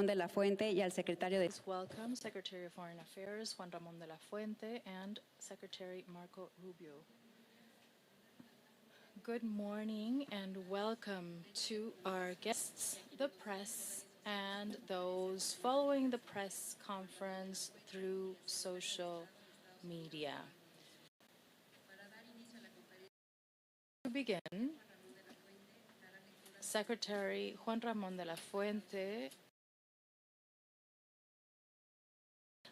de la Fuente y al secretario de... Welcome Secretary of Foreign Affairs Juan Ramón de la Fuente and Secretary Marco Rubio. Good morning and welcome to our guests, the press, and those following the press conference through social media. To begin, Secretary Juan Ramón de la Fuente,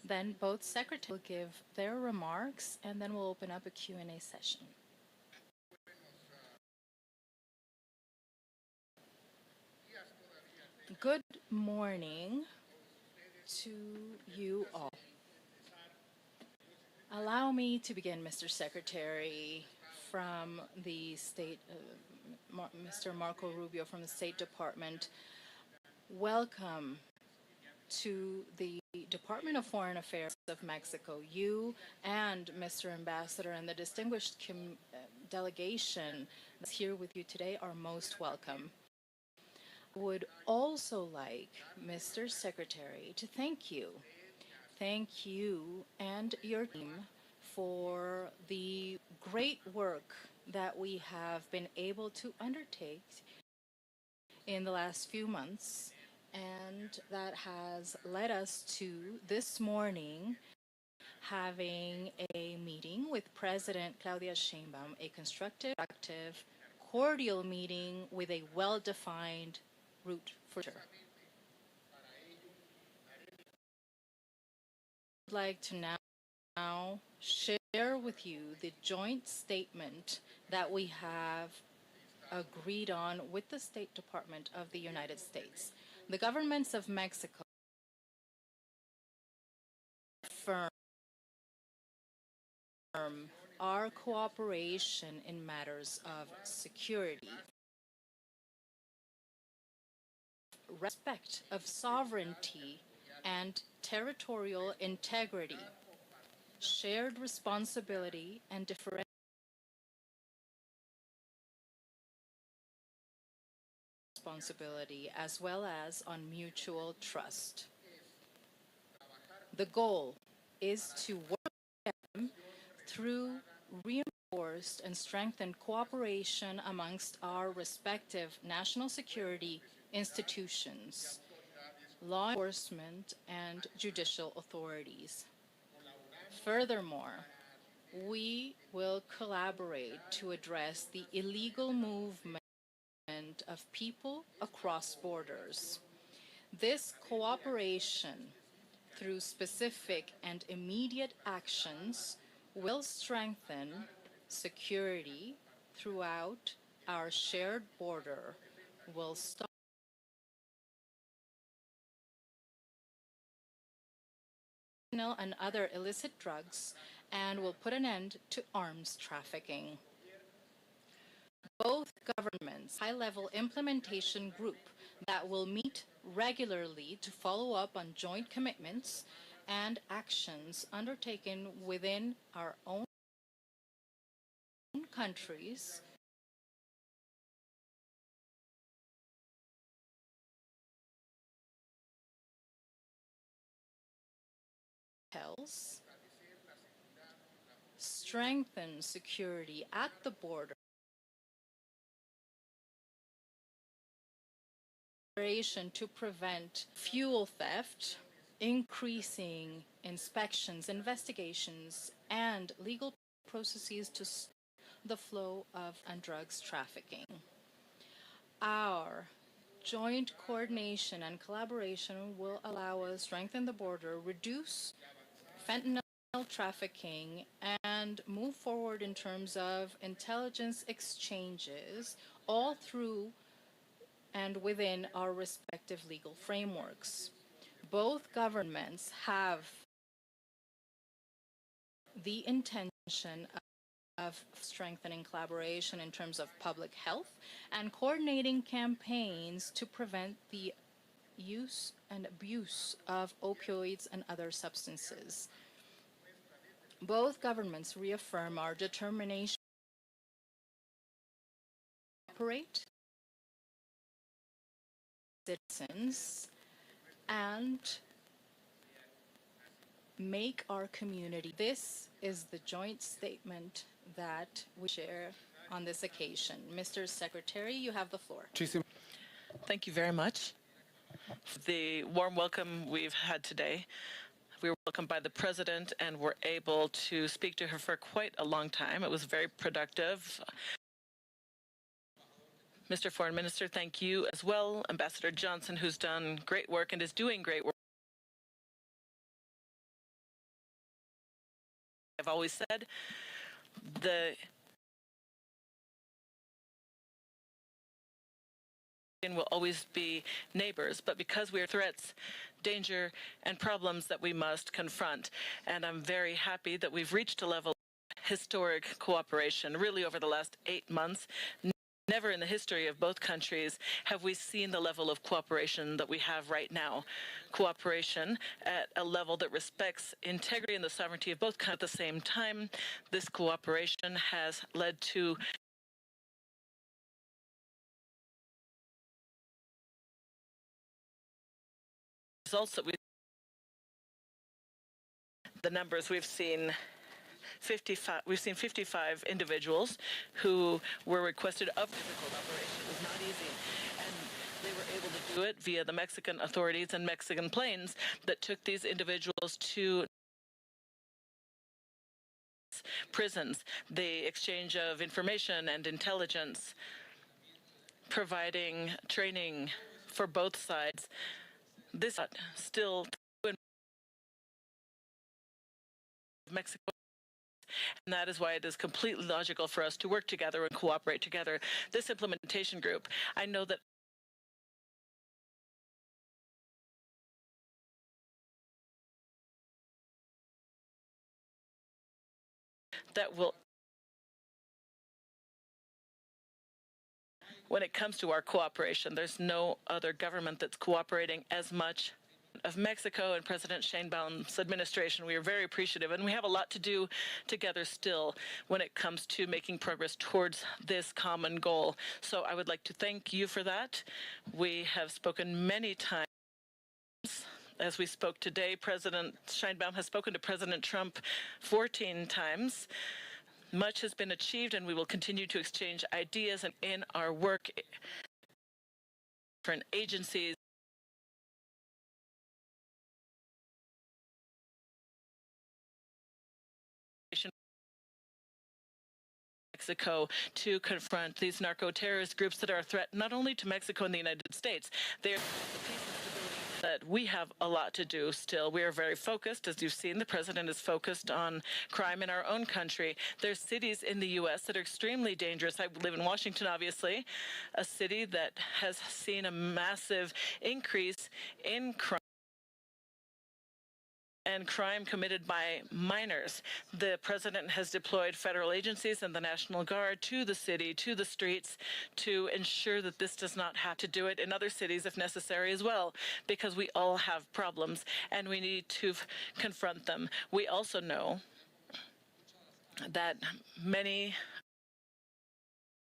then both secretaries will give their remarks, and then we'll open up a Q&A session. Good morning to you all. Allow me to begin, Mr. Secretary, from the State, Mr. Marco Rubio from the State Department. Welcome to the Department of Foreign Affairs of Mexico. You and Mr. Ambassador and the distinguished delegation that's here with you today are most welcome. I would also like, Mr. Secretary, to thank you. Thank you and your team for the great work that we have been able to undertake in the last few months, and that has led us to this morning having a meeting with President Claudia Sheinbaum, a constructive, productive, cordial meeting with a well-defined route for sure. I'd like to now share with you the joint statement that we have agreed on with the State Department of the United States. The governments of Mexico affirm our cooperation in matters of security, respect of sovereignty and territorial integrity, shared responsibility and differentiation, as well as on mutual trust. The goal is to work with them through reinforced and strengthened cooperation amongst our respective national security institutions, law enforcement, and judicial authorities. Furthermore, we will collaborate to address the illegal movement of people across borders. This cooperation, through specific and immediate actions, will strengthen security throughout our shared border, will stop and other illicit drugs, and will put an end to arms trafficking. Both governments' high-level implementation group that will meet regularly to follow up on joint commitments and actions undertaken within our own countries strengthen security at the border to prevent fuel theft, increasing inspections, investigations, and legal processes to the flow of drugs trafficking. Our joint coordination and collaboration will allow us to strengthen the border, reduce fentanyl trafficking, and move forward in terms of intelligence exchanges, all through and within our respective legal frameworks. Both governments have the intention of strengthening collaboration in terms of public health and coordinating campaigns to prevent the use and abuse of opioids and other substances. Both governments reaffirm our determination to operate citizens and make our community. This is the joint statement that we share on this occasion. Mr. Secretary, you have the floor. Thank you very much for the warm welcome we've had today. We were welcomed by the President and were able to speak to her for quite a long time. It was very productive. Mr. Foreign Minister, thank you as well. Ambassador Johnson, who's done great work and is doing great work. I've always said the will always be neighbors, but because we are threats, danger, and problems that we must confront. And I'm very happy that we've reached a level of historic cooperation, really over the last 8 months. Never in the history of both countries have we seen the level of cooperation that we have right now. Cooperation at a level that respects integrity and the sovereignty of both countries at the same time. This cooperation has led to results that the numbers we've seen 55 individuals who were requested of difficult operation. It was not easy. And they were able to do it via the Mexican authorities and Mexican planes that took these individuals to prisons, the exchange of information and intelligence, providing training for both sides. This still in Mexico. And that is why it is completely logical for us to work together and cooperate together. This implementation group, I know that will, when it comes to our cooperation, there's no other government that's cooperating as much of Mexico and President Sheinbaum's administration. We are very appreciative, and we have a lot to do together still when it comes to making progress towards this common goal. So I would like to thank you for that. We have spoken many times. As we spoke today, President Sheinbaum has spoken to President Trump 14 times. Much has been achieved, and we will continue to exchange ideas and in our work. Different agencies Mexico to confront these narco-terrorist groups that are a threat not only to Mexico and the United States. They are the peace and stability that we have a lot to do still. We are very focused. As you've seen, the president is focused on crime in our own country. There's cities in the U.S. that are extremely dangerous. I live in Washington, obviously, a city that has seen a massive increase in crime and crime committed by minors. The president has deployed federal agencies and the National Guard to the city, to the streets, to ensure that this does not have to do it in other cities if necessary as well, because we all have problems and we need to confront them. We also know that many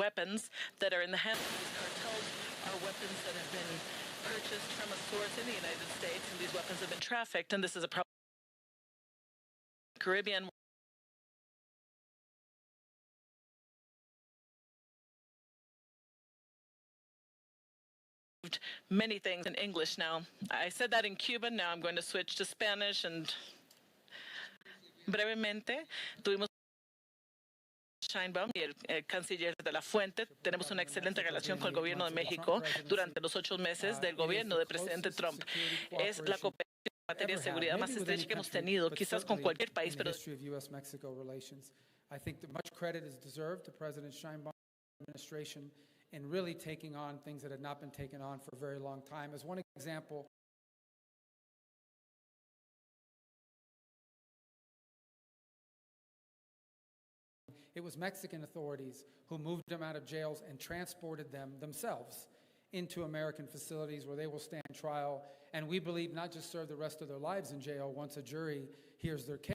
weapons that are in the hands of these cartels are weapons that have been purchased from a source in the United States, and these weapons have been trafficked, and this is a problem. Caribbean many things in English now. I said that in Cuban, now I'm going to switch to Spanish, and brevemente tuvimos Sheinbaum y el canciller de la Fuente. Tenemos una excelente relación con el gobierno de México durante los 8 meses del gobierno del presidente Trump. Es la cooperación en materia de seguridad más estrecha que hemos tenido, quizás con cualquier país, pero I think that much credit is deserved to President Sheinbaum's administration in really taking on things that had not been taken on for a very long time. As one example, it was Mexican authorities who moved them out of jails and transported them themselves into American facilities where they will stand trial, and we believe not just serve the rest of their lives in jail once a jury hears their case,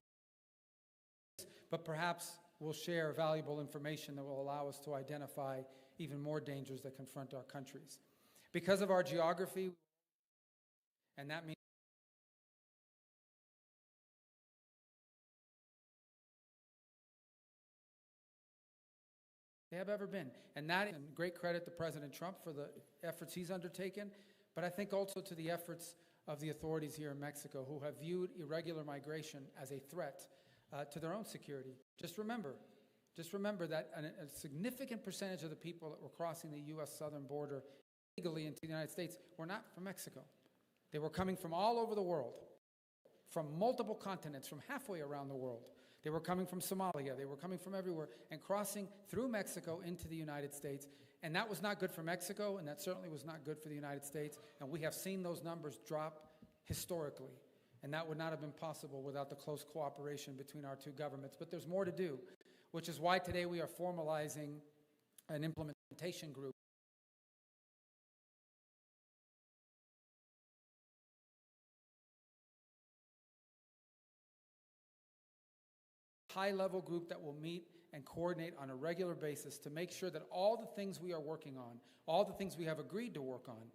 but perhaps will share valuable information that will allow us to identify even more dangers that confront our countries. Because of our geography, And that means they have ever been. And that is great credit to President Trump for the efforts he's undertaken, but I think also to the efforts of the authorities here in Mexico who have viewed irregular migration as a threat to their own security. Just remember that a significant percentage of the people that were crossing the U.S. southern border illegally into the United States were not from Mexico. They were coming from all over the world, from multiple continents, from halfway around the world. They were coming from Somalia. They were coming from everywhere and crossing through Mexico into the United States. And that was not good for Mexico, and that certainly was not good for the United States. And we have seen those numbers drop historically. And that would not have been possible without the close cooperation between our two governments. But there's more to do, which is why today we are formalizing an implementation group. High-level group that will meet and coordinate on a regular basis to make sure that all the things we are working on, all the things we have agreed to work on,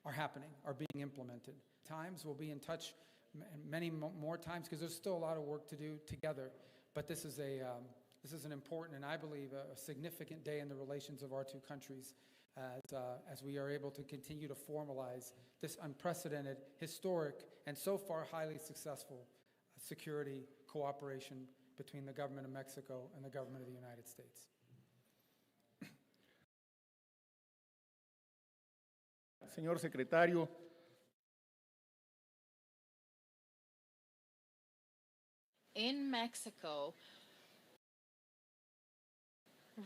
are happening, are being implemented. Times we'll be in touch many more times because there's still a lot of work to do together. But this is an important and I believe a significant day in the relations of our two countries as we are able to continue to formalize this unprecedented, historic, and so far highly successful security cooperation between the government of Mexico and the government of the United States. Señor secretario, in Mexico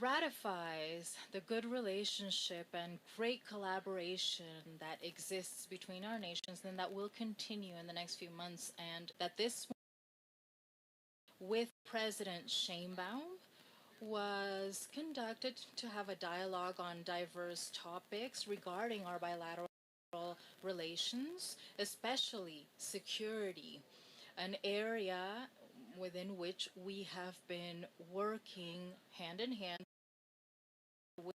ratifies the good relationship and great collaboration that exists between our nations and that will continue in the next few months, and that this with President Sheinbaum was conducted to have a dialogue on diverse topics regarding our bilateral relations, especially security, an area within which we have been working hand in hand with.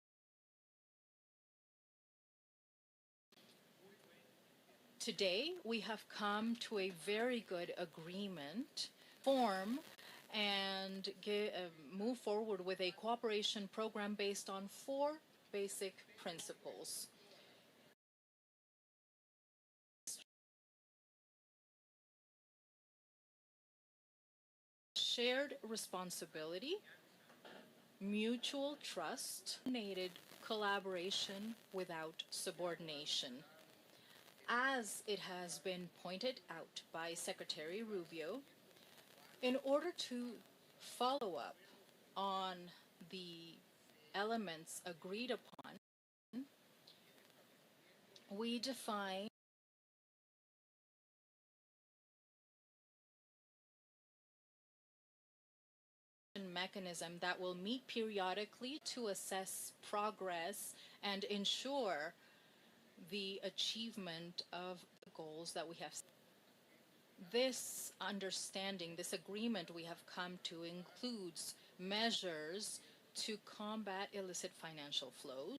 Today, we have come to a very good agreement, form and move forward with a cooperation program based on 4 basic principles. Shared responsibility, mutual trust, coordinated collaboration without subordination. As it has been pointed out by Secretary Rubio, in order to follow up on the elements agreed upon, we define mechanism that will meet periodically to assess progress and ensure the achievement of the goals that we have. This understanding, this agreement we have come to includes measures to combat illicit financial flows,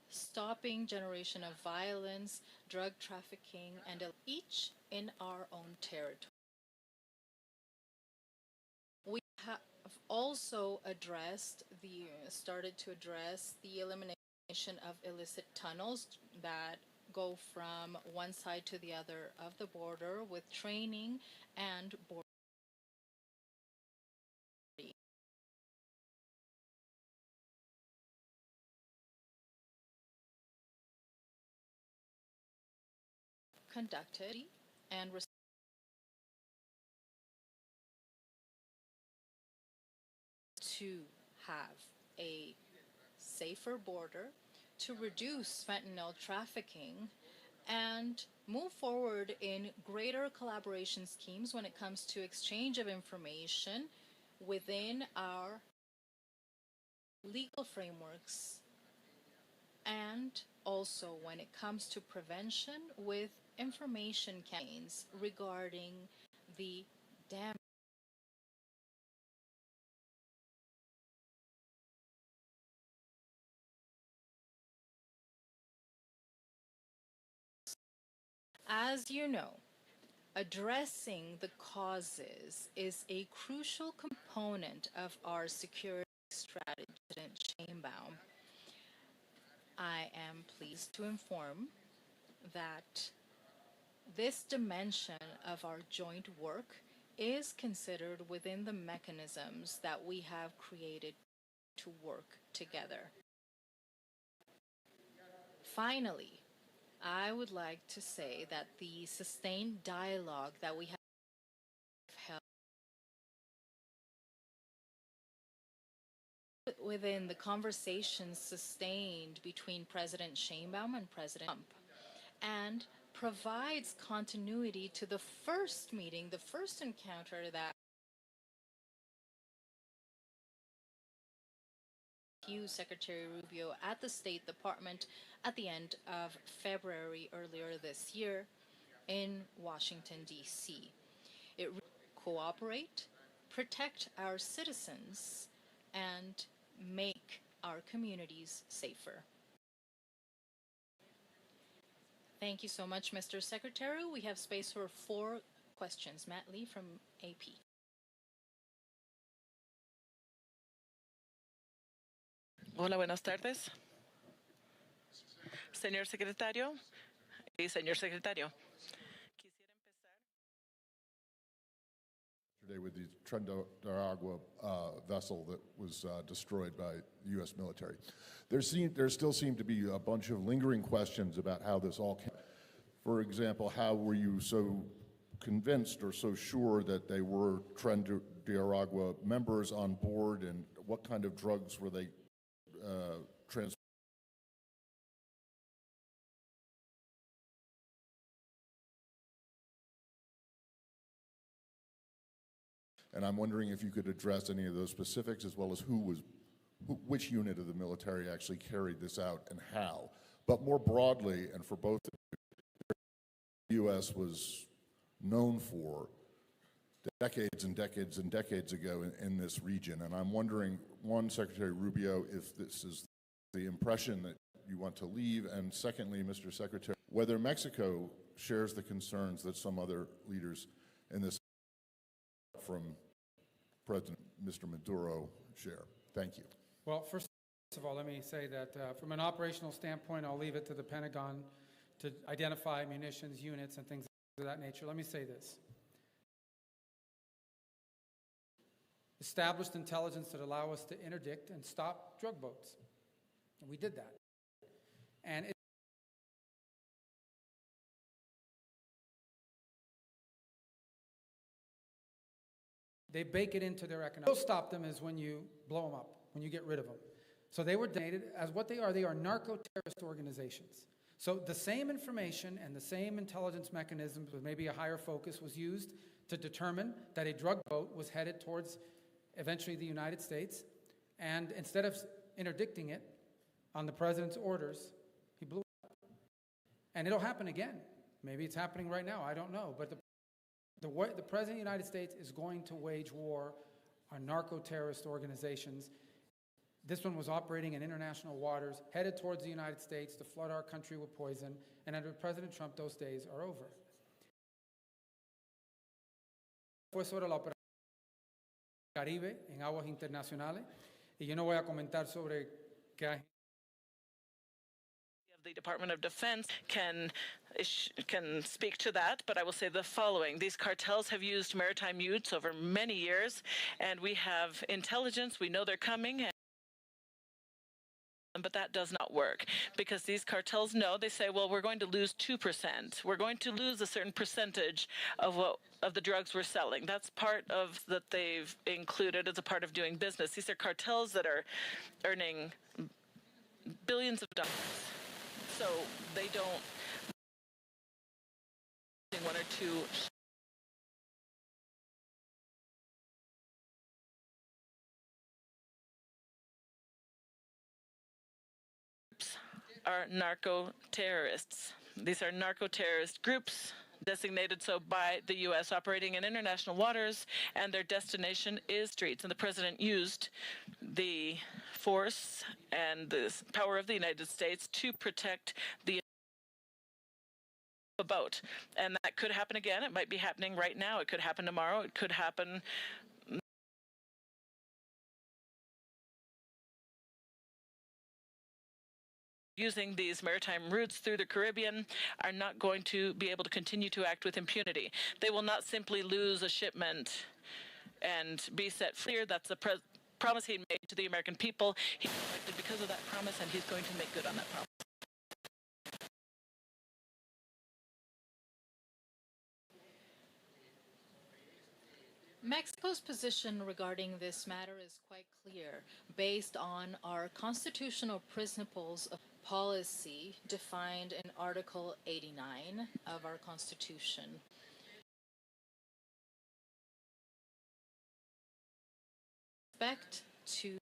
stopping generation of violence, drug trafficking, and each in our own territory. We have also started to address the elimination of illicit tunnels that go from one side to the other of the border with training and border conducted and to have a safer border, to reduce fentanyl trafficking, and move forward in greater collaboration schemes when it comes to exchange of information within our legal frameworks, and also when it comes to prevention with information campaigns regarding the damage As you know, addressing the causes is a crucial component of our security strategy. President Sheinbaum, I am pleased to inform that this dimension of our joint work is considered within the mechanisms that we have created to work together. Finally, I would like to say that the sustained dialogue that we have held within the conversations sustained between President Sheinbaum and President Trump, and provides continuity to the first meeting, the first encounter that Secretary Rubio at the State Department at the end of February earlier this year in Washington, D.C. It cooperate, protect our citizens, and make our communities safer. Thank you so much, Mr. Secretary. We have space for 4 questions. Matt Lee from AP. Hola, buenas tardes. Señor secretario y señor secretario. Yesterday with the Tren-de-Aragua vessel that was destroyed by the U.S. military. There still seem to be a bunch of lingering questions about how this all came. For example, how were you so convinced or so sure that they were Tren-de-Aragua members on board, and what kind of drugs were they transporting? And I'm wondering if you could address any of those specifics, as well as which unit of the military actually carried this out and how. But more broadly, and for both of you, the U.S. was known for decades and decades and decades ago in this region. And I'm wondering, one, Secretary Rubio, if this is the impression that you want to leave, and secondly, Mr. Secretary, whether Mexico shares the concerns that some other leaders in this from President Mr. Maduro share. Thank you. Well, first of all, let me say that from an operational standpoint, I'll leave it to the Pentagon to identify munitions, units, and things of that nature. Let me say this. Established intelligence that allow us to interdict and stop drug boats. And we did that. And they bake it into their economic. What will stop them is when you blow them up, when you get rid of them. So they were designated as what they are narco-terrorist organizations. So the same information and the same intelligence mechanisms with maybe a higher focus was used to determine that a drug boat was headed towards eventually the United States, and instead of interdicting it on the president's orders, he blew it up. And it'll happen again. Maybe it's happening right now, I don't know. But the president of the United States is going to wage war on narco-terrorist organizations. This one was operating in international waters, headed towards the United States to flood our country with poison, and under President Trump, those days are over. Fue sobre la operación Caribe en aguas internacionales, y yo no voy a comentar sobre qué The Department of Defense can speak to that, but I will say the following. These cartels have used maritime utes over many years, and we have intelligence. We know they're coming. But that does not work, because these cartels know, they say, well, we're going to lose 2%. We're going to lose a certain percentage of the drugs we're selling. That's part of that they've included as a part of doing business. These are cartels that are earning billions of dollars. So they don't one or two are narco-terrorists. These are narco-terrorist groups designated so by the U.S. operating in international waters, and their destination is streets. And the president used the force and the power of the United States to protect the boat. And that could happen again. It might be happening right now. It could happen tomorrow. It could happen using these maritime routes through the Caribbean are not going to be able to continue to act with impunity. They will not simply lose a shipment and be set free. That's a promise he made to the American people. He was elected because of that promise, and he's going to make good on that promise. Mexico's position regarding this matter is quite clear, based on our constitutional principles of policy defined in Article 89 of our Constitution. Respect to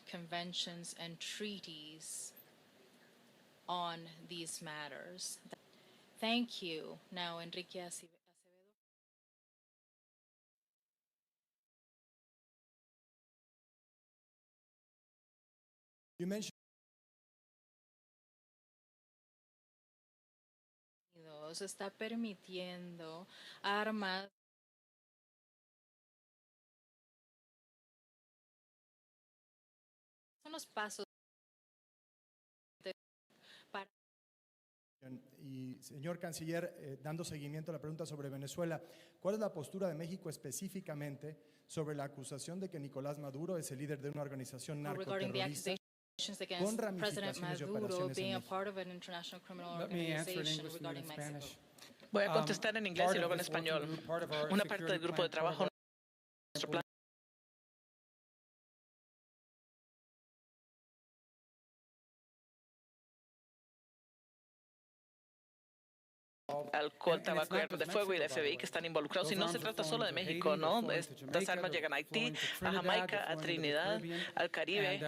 conventions and treaties on these matters. Thank you. Now, Enrique Acevedo. You mentioned Se está permitiendo armas son los pasos para y señor canciller, dando seguimiento a la pregunta sobre Venezuela, ¿cuál es la postura de México específicamente sobre la acusación de que Nicolás Maduro es el líder de una organización regarding the narcoterrorista accusations con against President ramificaciones y Maduro operaciones en being a México? part of an international criminal Let me answer in organization English and then regarding in Mexico? Spanish. Voy a contestar en inglés y luego en español. Una parte del grupo de trabajo, nuestro plan alcohol, tabaco y armas de fuego y de FBI que están involucrados. Y no se trata solo de México, ¿no? Las armas llegan a Haití, a Jamaica, a Trinidad, al Caribe.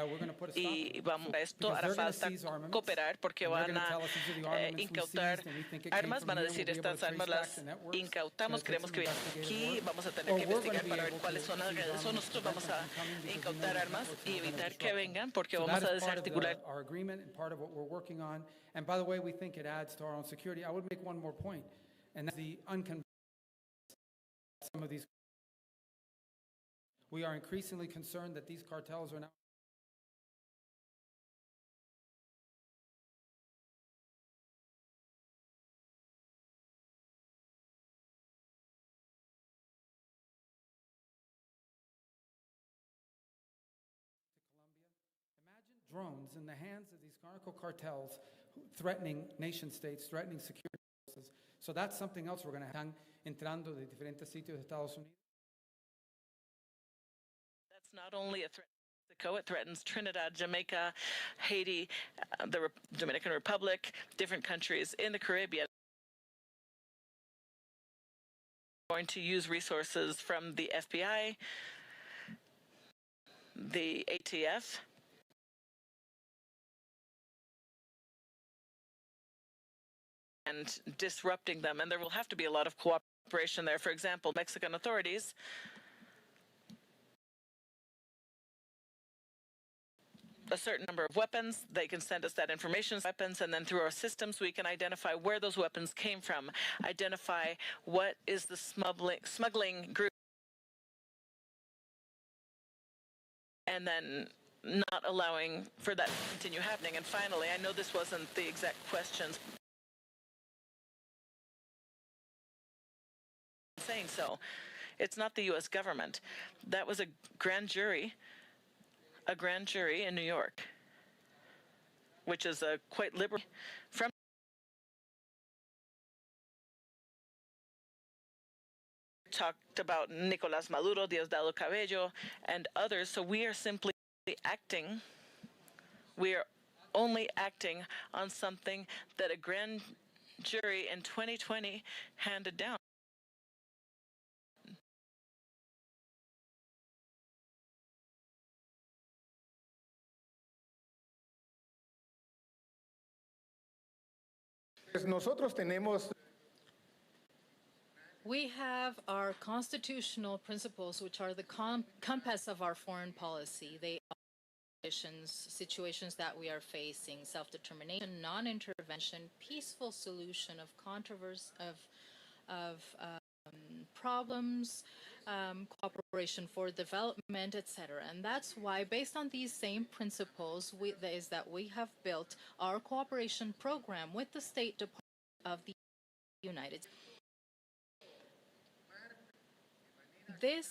Y vamos, a esto hará falta cooperar porque van a incautar armas. Van a decir, estas armas las incautamos, creemos que aquí vamos a tener que investigar para ver cuáles son las redes. Nosotros vamos a incautar armas y evitar que vengan porque vamos a desarticular. And by the way, we think it adds to our own security. I would make one more point, and that's the unconventional. Some of these, we are increasingly concerned that these cartels are now. Imagine drones in the hands of these narco cartels threatening nation states, threatening security forces. So that's something else we're going to have entrando de diferentes sitios de Estados Unidos. That's not only a threat to Mexico, it threatens Trinidad, Jamaica, Haiti, the Dominican Republic, different countries in the Caribbean. We're going to use resources from the FBI, the ATF, and disrupting them. And there will have to be a lot of cooperation there. For example, Mexican authorities a certain number of weapons. They can send us that information, weapons, and then through our systems, we can identify where those weapons came from, identify what is the smuggling group, and then not allowing for that to continue happening. And finally, I know this wasn't the exact questions, saying so. It's not the U.S. government. That was a grand jury in New York, which is a quite liberal from talked about Nicolás Maduro, Diosdado Cabello, and others. So we are simply acting. We are only acting on something that a grand jury in 2020 handed down. Nosotros tenemos We have our constitutional principles, which are the compass of our foreign policy. They are situations that we are facing: self-determination, non-intervention, peaceful solution of controversy, problems, cooperation for development, etc. And that's why, based on these same principles, we have built our cooperation program with the State Department of the United States. This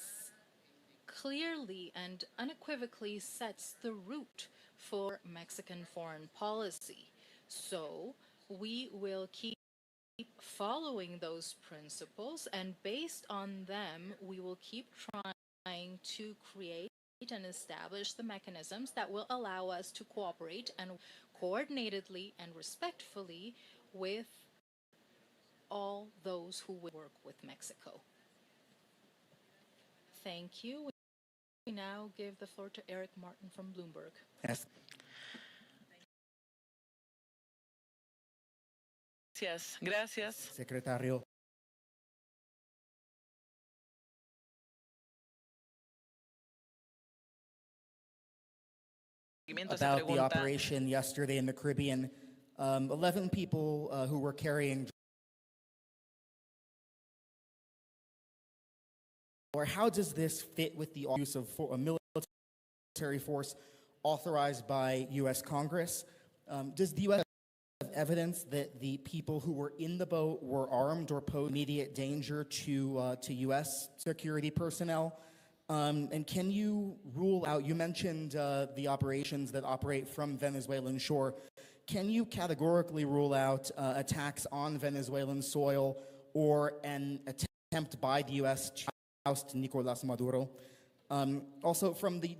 clearly and unequivocally sets the route for Mexican foreign policy. So we will keep following those principles, and based on them, we will keep trying to create and establish the mechanisms that will allow us to cooperate and coordinatedly and respectfully with all those who will work with Mexico. Thank you. We now give the floor to Eric Martin from Bloomberg. Yes. Gracias. Secretario. About the operation yesterday in the Caribbean, 11 people who were carrying, or how does this fit with the use of a military force authorized by U.S. Congress? Does the U.S. have evidence that the people who were in the boat were armed or posed immediate danger to U.S. security personnel? And can you rule out, you mentioned the operations that operate from Venezuelan shore. Can you categorically rule out attacks on Venezuelan soil or an attempt by the U.S. to oust Nicolas Maduro? Also, from the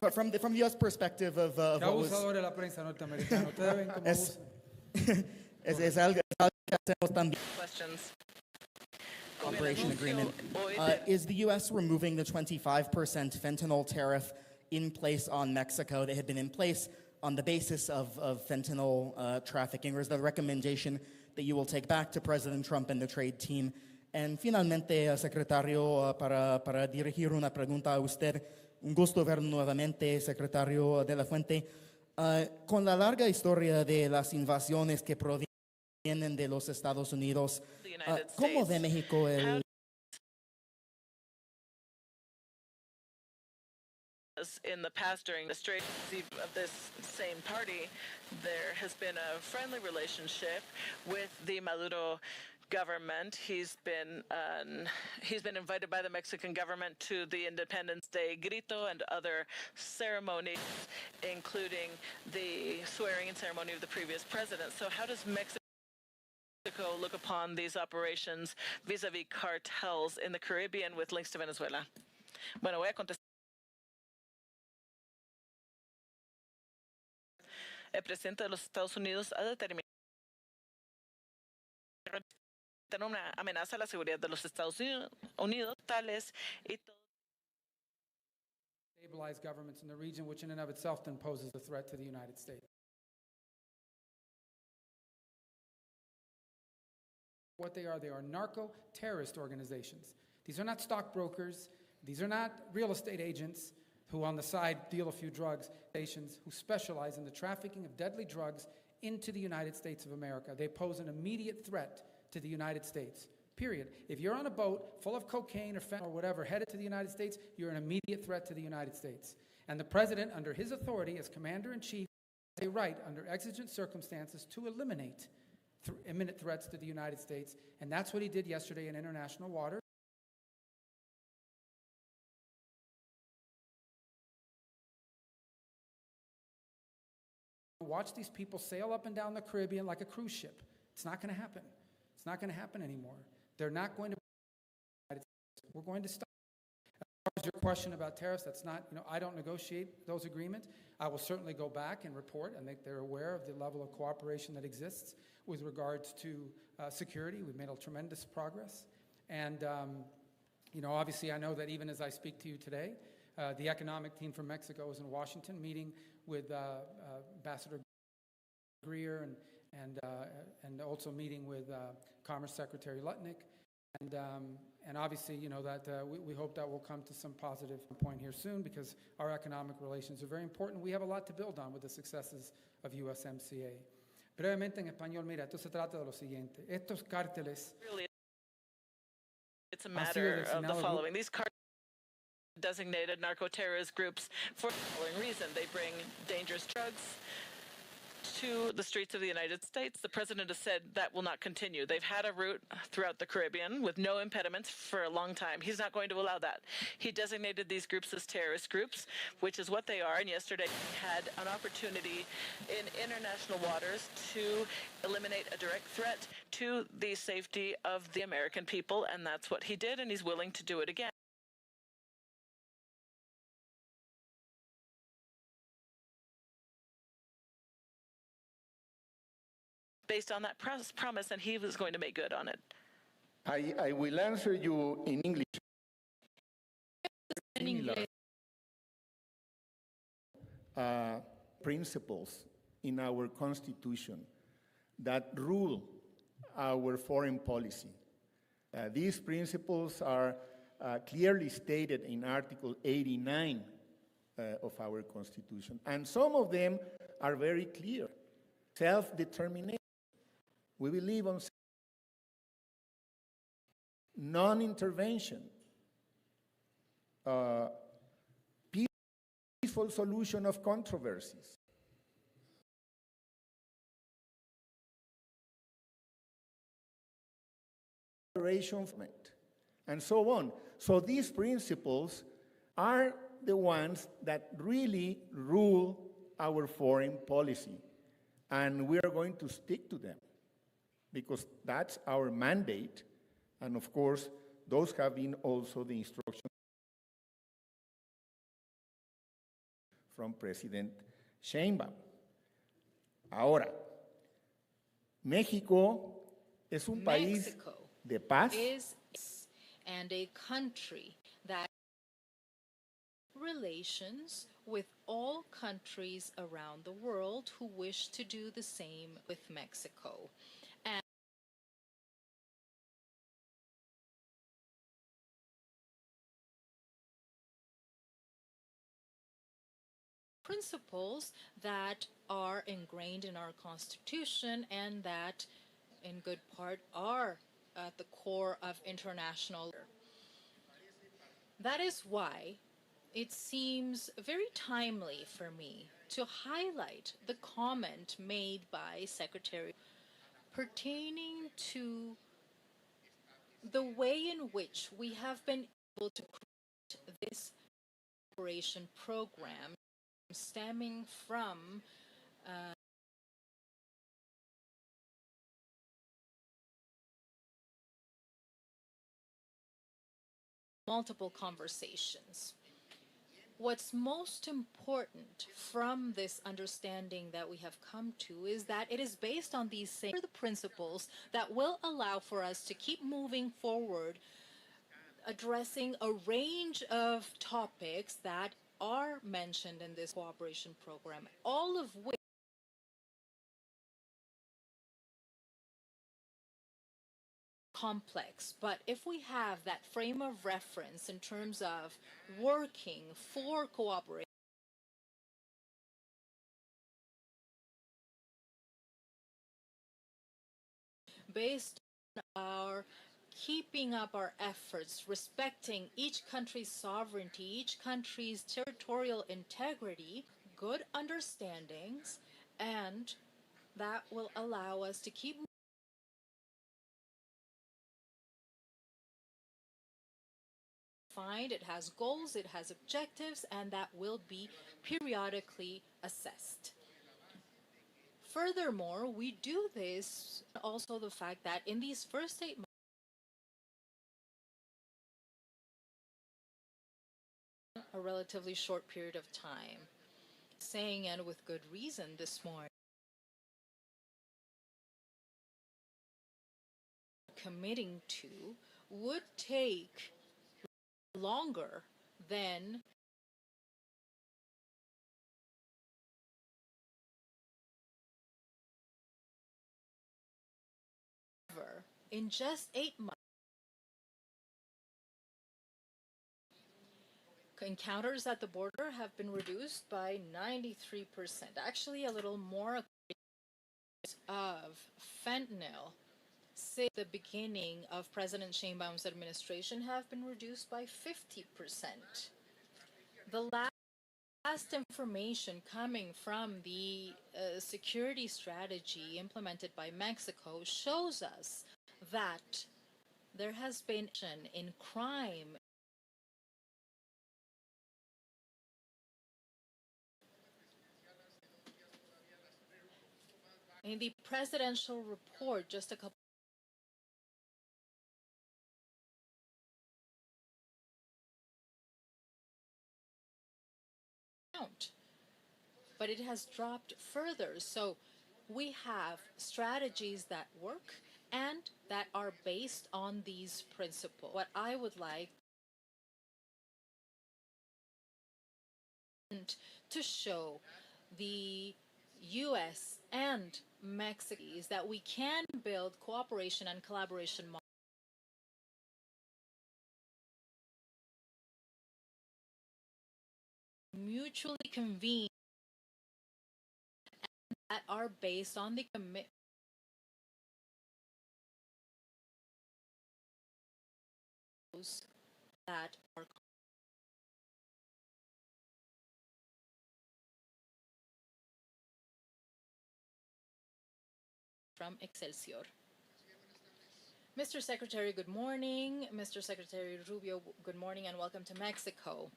but from the U.S. perspective of what was... Abusador de la prensa norteamericana. Ustedes ven cómo Es, abusan. es algo que hacemos también. Questions. Cooperation agreement. Is the U.S. removing the 25% fentanyl tariff in place on Mexico that had been in place on the basis of fentanyl trafficking, or is that a recommendation that you will take back to President Trump and the trade team? And finalmente, secretario, para dirigir una pregunta a usted, un gusto ver nuevamente, secretario de la Fuente. Con la larga historia de las invasiones que provienen de los Estados Unidos, ¿cómo ve México el... In the past, during the straight of this same party, there has been a friendly relationship with the Maduro government. He's been invited by the Mexican government to the Independence Day grito and other ceremonies, including the swearing-in ceremony of the previous president. So how does Mexico look upon these operations vis-a-vis cartels in the Caribbean with links to Venezuela? Bueno, voy a contestar. El presidente de los Estados Unidos ha determinado una amenaza a la seguridad de los Estados Unidos, tales y Stabilize governments in the region, which in and of itself then poses a threat to the United States. What they are narco-terrorist organizations. These are not stockbrokers. These are not real estate agents who on the side deal a few drugs, nations who specialize in the trafficking of deadly drugs into the United States of America. They pose an immediate threat to the United States, period. If you're on a boat full of cocaine or fentanyl or whatever headed to the United States, you're an immediate threat to the United States. And the president, under his authority as commander-in-chief, has a right under exigent circumstances to eliminate imminent threats to the United States. And that's what he did yesterday in international waters. Watch these people sail up and down the Caribbean like a cruise ship. It's not going to happen. It's not going to happen anymore. They're not going to. We're going to stop. As far as your question about tariffs, that's not, I don't negotiate those agreements. I will certainly go back and report and make they're aware of the level of cooperation that exists with regards to security. We've made a tremendous progress. And, obviously I know that even as I speak to you today, the economic team from Mexico is in Washington meeting with Ambassador Greer and also meeting with Commerce Secretary Lutnick And obviously, you know, that we hope that will come to some positive point here soon because our economic relations are very important. We have a lot to build on with the successes of USMCA. Brevemente en español, mira, esto se trata de lo siguiente. Estos cárteles Really, it's a han sido matter of the designados following. These designated narco-terrorist groups for the following reason. They bring dangerous drugs to the streets of the United States. The president has said that will not continue. They've had a route throughout the Caribbean with no impediments for a long time. He's not going to allow that. He designated these groups as terrorist groups, which is what they are. And yesterday he had an opportunity in international waters to eliminate a direct threat to the safety of the American people. And that's what he did. And he's willing to do it again. Based on that promise, and he was going to make good on it. I will answer you in English. Principles in our Constitution that rule our foreign policy. These principles are clearly stated in Article 89 of our Constitution, and some of them are very clear. Self-determination. We believe on non-intervention, peaceful solution of controversies, and so on. So these principles are the ones that really rule our foreign policy, and we are going to stick to them, because that's our mandate, and of course, those have been also the instructions from President Sheinbaum. Ahora, México es un país de paz. Is and a country that relations with all countries around the world who wish to do the same with Mexico. Principles that are ingrained in our Constitution and that, in good part, are at the core of international law. That is why it seems very timely for me to highlight the comment made by Secretary pertaining to the way in which we have been able to create this cooperation program stemming from multiple conversations. What's most important from this understanding that we have come to is that it is based on these same principles that will allow for us to keep moving forward, addressing a range of topics that are mentioned in this cooperation program, all of which complex. But if we have that frame of reference in terms of working for cooperation, based on our keeping up our efforts, respecting each country's sovereignty, each country's territorial integrity, good understandings, and that will allow us to keep defined. It has goals, it has objectives, and that will be periodically assessed. Furthermore, we do this also the fact that in these first 8 months, a relatively short period of time, saying, and with good reason this morning, committing to would take longer than ever. In just 8 months, encounters at the border have been reduced by 93%. Actually, a little more of fentanyl since the beginning of President Sheinbaum's administration have been reduced by 50%. The last information coming from the security strategy implemented by Mexico shows us that there has been in crime. In the presidential report, just a couple count, but it has dropped further. So we have strategies that work and that are based on these principles. What I would like to show the U.S. and Mexico is that we can build cooperation and collaboration models mutually convened that are based on the commitment that are from Excelsior. Mr. Secretary, good morning. Mr. Secretary Rubio, good morning and welcome to Mexico.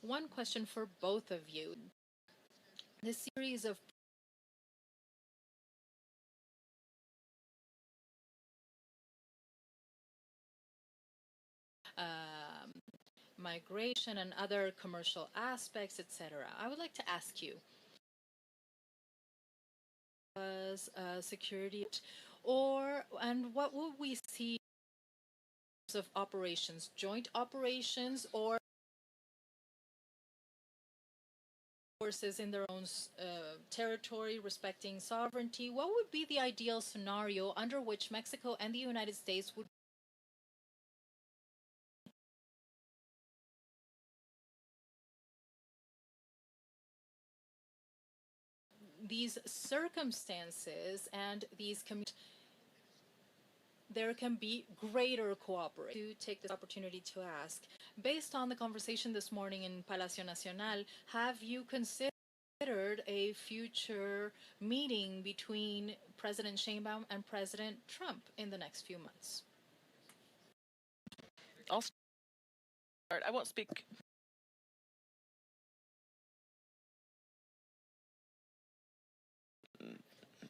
One question for both of you. This series of migration and other commercial aspects, etc. I would like to ask you, as security, and what will we see of operations, joint operations, or forces in their own territory, respecting sovereignty? What would be the ideal scenario under which Mexico and the United States would these circumstances and these there can be greater cooperation. To take this opportunity to ask, based on the conversation this morning in Palacio Nacional, have you considered a future meeting between President Sheinbaum and President Trump in the next few months? I'll start. I won't speak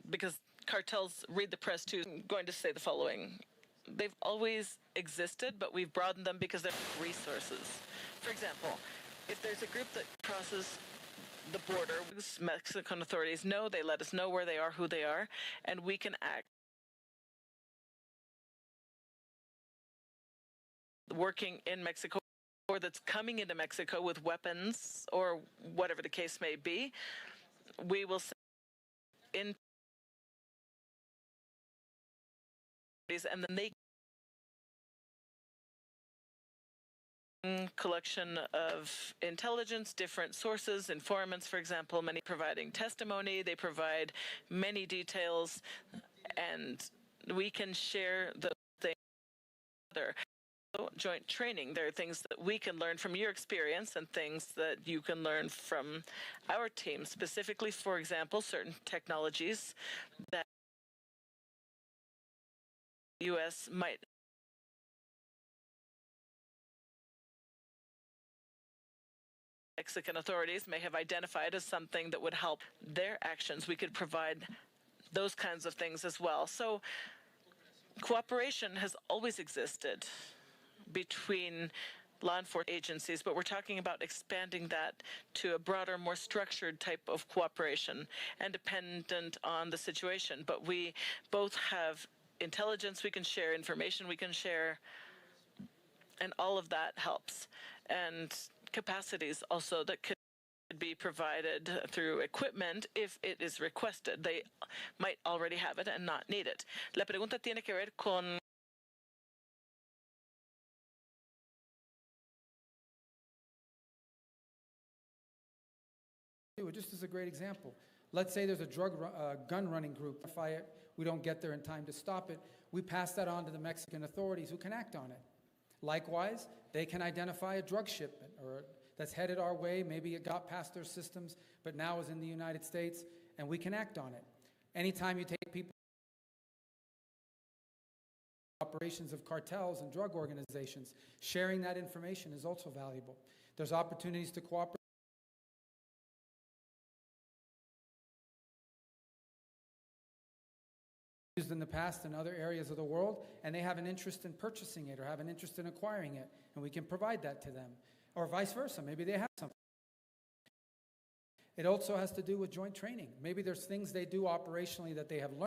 because cartels read the press too. I'm going to say the following. They've always existed, but we've broadened them because they're resources. For example, if there's a group that crosses the border, Mexican authorities know, they let us know where they are, who they are, and we can act. Working in Mexico, or that's coming into Mexico with weapons or whatever the case may be, we will send in and then they collection of intelligence, different sources, informants, for example, many providing testimony, they provide many details, and we can share the things together. Joint training, there are things that we can learn from your experience and things that you can learn from our team, specifically, for example, certain technologies that the U.S. might Mexican authorities may have identified as something that would help their actions. We could provide those kinds of things as well. So cooperation has always existed between law enforcement agencies, but we're talking about expanding that to a broader, more structured type of cooperation and dependent on the situation. But we both have intelligence we can share, information we can share, and all of that helps. And capacities also that could be provided through equipment if it is requested. They might already have it and not need it. La pregunta tiene que ver con Just as a great example, let's say there's a gun running group. We don't get there in time to stop it. We pass that on to the Mexican authorities who can act on it. Likewise, they can identify a drug shipment that's headed our way. Maybe it got past their systems, but now is in the United States, and we can act on it. Anytime you take people operations of cartels and drug organizations, sharing that information is also valuable. There's opportunities to cooperate used in the past in other areas of the world, and they have an interest in purchasing it or have an interest in acquiring it, and we can provide that to them. Or vice versa, maybe they have something. It also has to do with joint training. Maybe there's things they do operationally that they have learned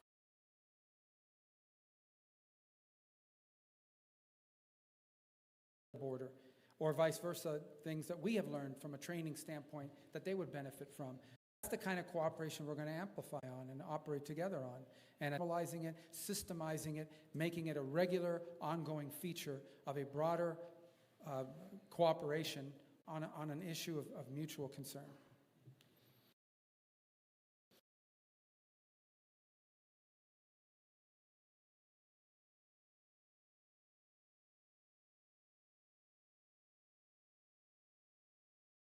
border, or vice versa, things that we have learned from a training standpoint that they would benefit from. That's the kind of cooperation we're going to amplify on and operate together on, and analyzing it, systemizing it, making it a regular, ongoing feature of a broader cooperation on an issue of mutual concern.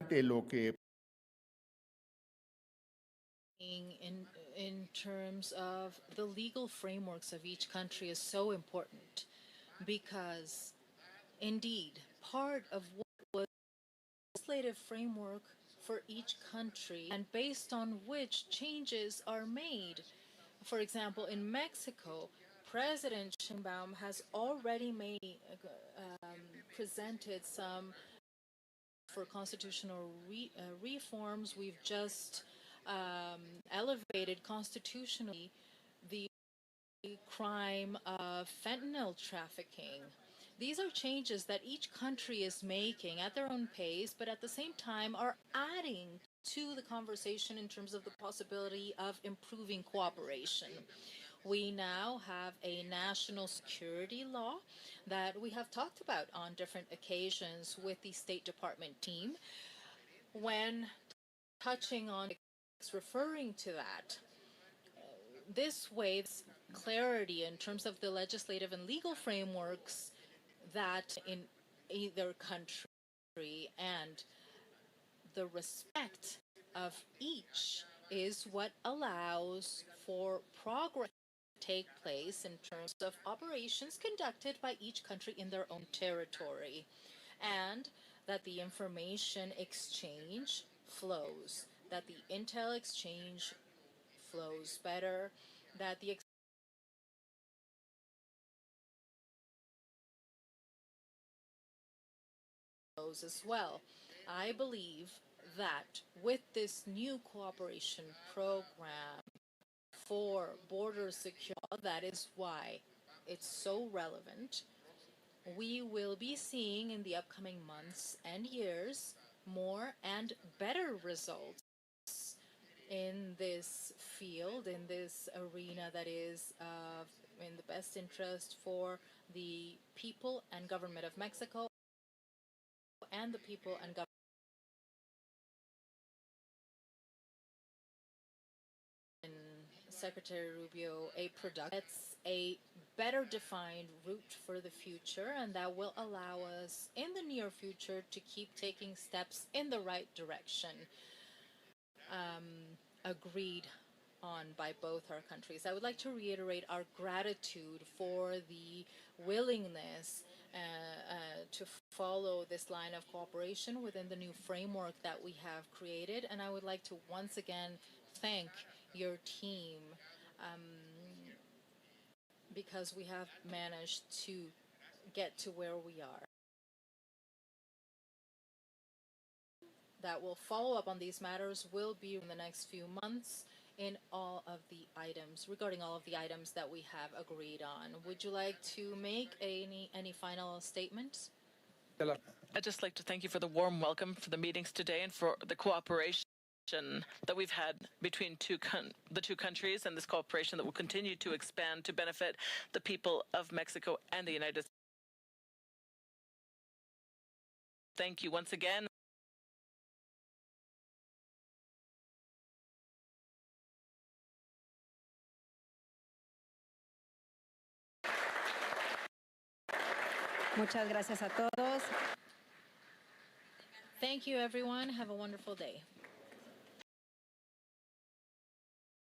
De lo que in terms of the legal frameworks of each country is so important, because indeed part of what was the legislative framework for each country and based on which changes are made. For example, in Mexico, President Sheinbaum has already presented some for constitutional reforms. We've just elevated constitutionally the crime of fentanyl trafficking. These are changes that each country is making at their own pace, but at the same time are adding to the conversation in terms of the possibility of improving cooperation. We now have a national security law that we have talked about on different occasions with the State Department team. When touching on referring to that, this way, clarity in terms of the legislative and legal frameworks that in either country, and the respect of each is what allows for progress to take place in terms of operations conducted by each country in their own territory, and that the information exchange flows, that the intel exchange flows better, that the flows as well. I believe that with this new cooperation program for border security, that is why it's so relevant. We will be seeing in the upcoming months and years more and better results in this field, in this arena that is in the best interest for the people and government of Mexico and the people and government. Secretary Rubio, it's a better defined route for the future, and that will allow us in the near future to keep taking steps in the right direction, agreed on by both our countries. I would like to reiterate our gratitude for the willingness to follow this line of cooperation within the new framework that we have created, and I would like to once again thank your team, because we have managed to get to where we are. That will follow up on these matters will be in the next few months in all of the items, regarding all of the items that we have agreed on. Would you like to make any final statements? I'd just like to thank you for the warm welcome for the meetings today and for the cooperation that we've had between the two countries, and this cooperation that will continue to expand to benefit the people of Mexico and the United States. Thank you once again. Muchas gracias a todos. Thank you, everyone. Have a wonderful day.